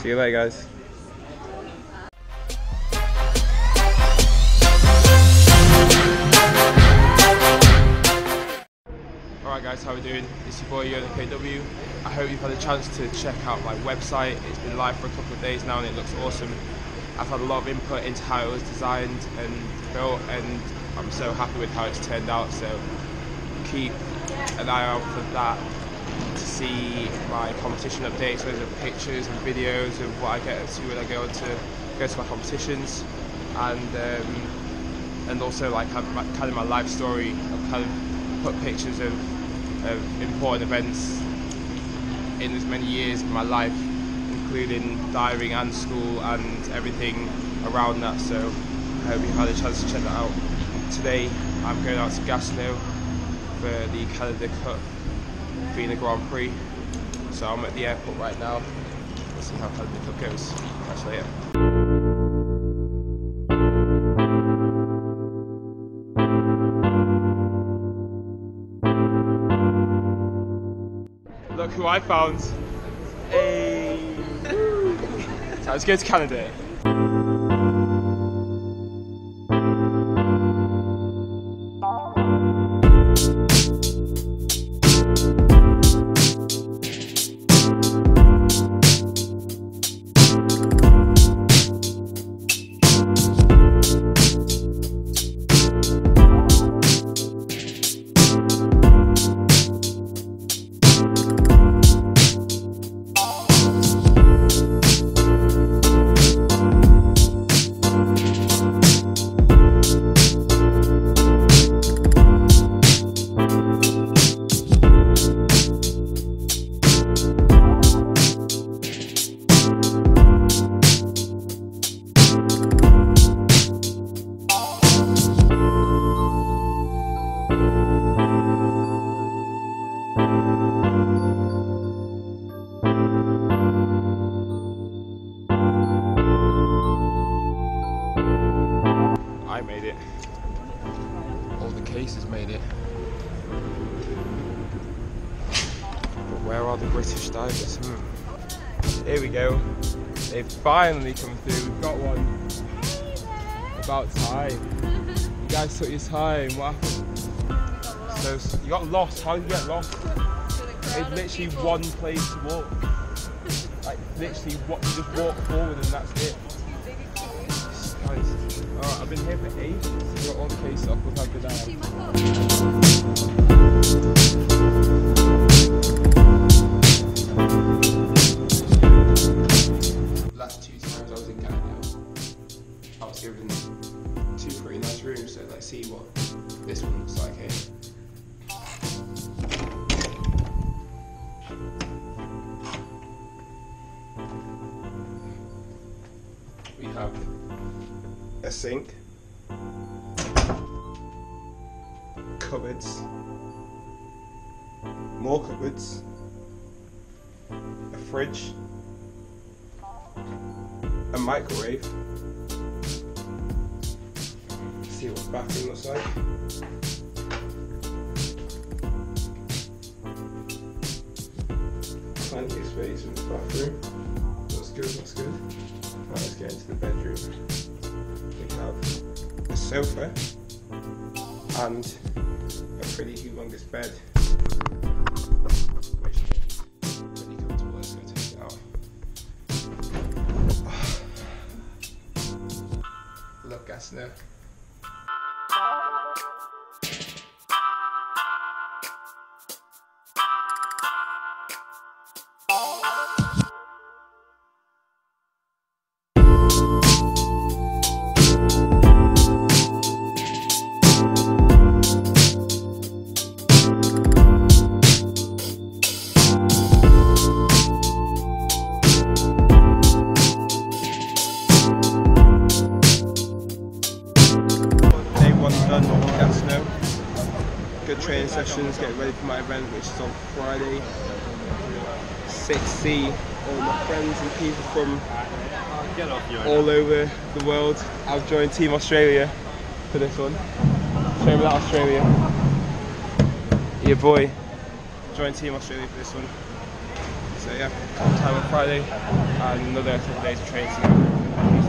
See you later, guys. Alright guys, how are we doing? It's your boy Yoda KW. I hope you've had a chance to check out my website. It's been live for a couple of days now and it looks awesome. I've had a lot of input into how it was designed and built, and I'm so happy with how it's turned out, so keep an eye out for that to see my competition updates, whether it's pictures and videos of what I get up to when I go to my competitions, and also like kind of my life story. I've kind of put pictures of important events in as many years of my life, including diving and school and everything around that, so I hope you've had a chance to check that out. Today I'm going out to Gatineau for the Canada Cup FINA Grand Prix, so I'm at the airport right now. Let's see how Canada Cup goes. Catch you later. Look who I found. Hey! So let's go to Canada. I made it. All the cases made it. But where are the British divers? Here we go. They've finally come through. We've got one. About time. You guys took your time. What happened? So you got lost. How did you get lost? It's literally one place to walk. Like literally, what you just walk forward and that's it. Alright, I've been here for ages. I've got all the cases off. Look how good I am. Last 2 times I was in Gatineau, I was given 2 pretty nice rooms, so let's see what this one looks like here. We have a sink, cupboards, more cupboards, a fridge, a microwave. Let's see what the bathroom looks like. Plenty of space in the bathroom. Looks good, looks good. Right, let's get into the bedroom. We have a sofa and a pretty humongous bed, which is pretty comfortable. Let's go take it out. Love Gatineau. Good training sessions, getting ready for my event, which is on Friday. 6C, all my friends and people from all over the world. I've joined Team Australia for this one. Train without Australia. Your boy joined Team Australia for this one. So yeah, time on Friday and another couple of days of training tomorrow.